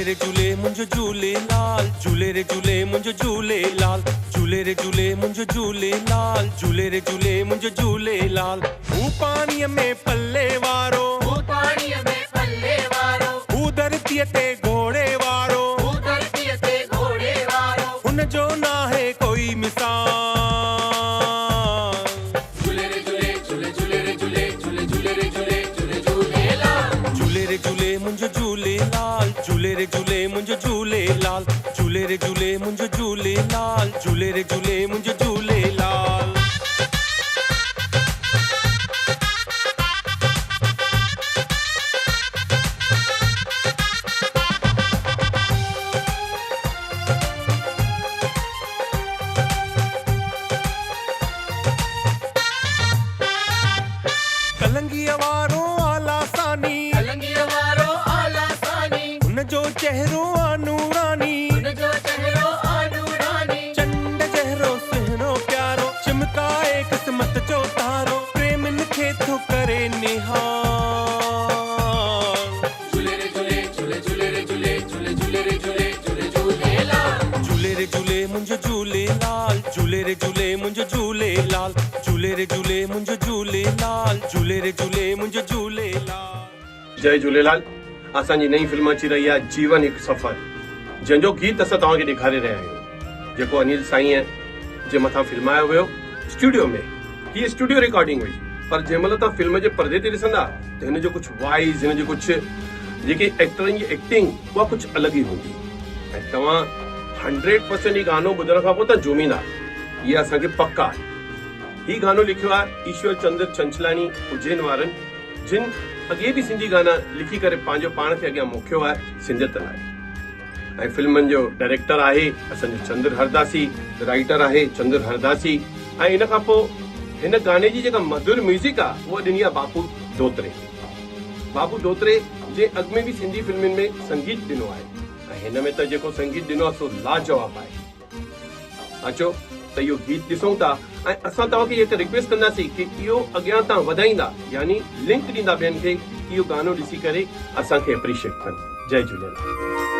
रे झूले मुंहिंजो झूलेलाल, झूले रे झूले मुंहिंजो झूलेलाल, झूले रे झूले मुंहिंजो झूलेलाल, झूले रे झूले मुंहिंजो झूलेलाल। हू पाणीअ में पल्ले वारो, हू पाणीअ में पल्ले वारो, हू धरतीअ ते घोड़े वारो, हू धरतीअ ते घोड़े वारो, हुन जो नाहे कोई मिसाल। झूले रे झूले झूले झूले रे झूले झूले झूले रे झूले झूले झूलेलाल, झूले रे झूले मुंहिंजो झूलेलाल, झूले रे झूले मुंहिंजो झूलेलाल, झूले रे झूले मुंहिंजो झूलेलाल, झूले रे झूले मुंहिंजो झूलेलाल। कलंगीअ वारो आला सानी, कलंगीअ वारो आला सानी, हुन जो चेहरो नूरानी, हुन जो चेहरो नूरानी, चंड जहिड़ो सुहिणो प्यारो, चिमकाए क़िस्मत जो तारो, प्रेमन खे थो करे निहाल। झूले रे झूले झूले झूले रे झूले झूले झूले रे झूले झूले झूलेलाल, झूले रे झूले मुंहिंजो झूलेलाल, झूले रे झूले मुंहिंजो झूलेलाल, झूले रे झूले मुंहिंजो झूलेलाल, झूले रे झूले मुंहिंजो झूलेलाल। जय झूलेलाल। असांजी नई फिल्म अची रही आहे जीवन हिकु सफ़र, जंहिंजो गीत असां तव्हांखे ॾेखारे रहिया आहियूं, जेको अनिल साईं जे मथां फिल्मायो वियो स्टूडियो में। हीअ स्टूडियो रिकॉर्डिंग हुई, पर जंहिं महिल तव्हां फिल्म जे पर्दे ते ॾिसंदा त हिन जो कुझु वाइज़, हिन जो कुझु जेकी एक्टरनि जी एक्टिंग उहा कुझु अलॻि ई हूंदी, ऐं तव्हां 100% ही गानो ॿुधण खां पोइ त झूमींदा। इहा असांखे पक आहे। हीउ गानो लिखियो आहे ईश्वर चंद्र चंचलानी उज्जैन वारनि, जिन अॻे बि सिंधी गाना लिखी करे पंहिंजो पाण खे अॻियां मोकिलियो आहे सिंधियत लाइ। ऐं फिल्मनि जो डायरेक्टर आहे असांजो चंद्र हरदासी, राइटर आहे चंद्र हरदासी, ऐं इन खां पोइ हिन गाने जी जेका मधुर म्यूज़िक आहे उहा ॾिनी आहे बापू धोत्रे। बापू धोत्रे जे अॻ में बि सिंधी फिल्मुनि में संगीत ॾिनो आहे, ऐं हिन में त जेको संगीत ॾिनो आहे सो लाजवाब आहे। अचो त इहो गीत ॾिसूं था, ऐं असां तव्हांखे इहा रिक्वेस्ट कंदासीं कि इहो अॻियां तव्हां वधाईंदा, यानी लिंक ॾींदा ॿियनि खे, इहो गानो ॾिसी करे असांखे एप्रिशिएट कनि। जय झूलेलाल।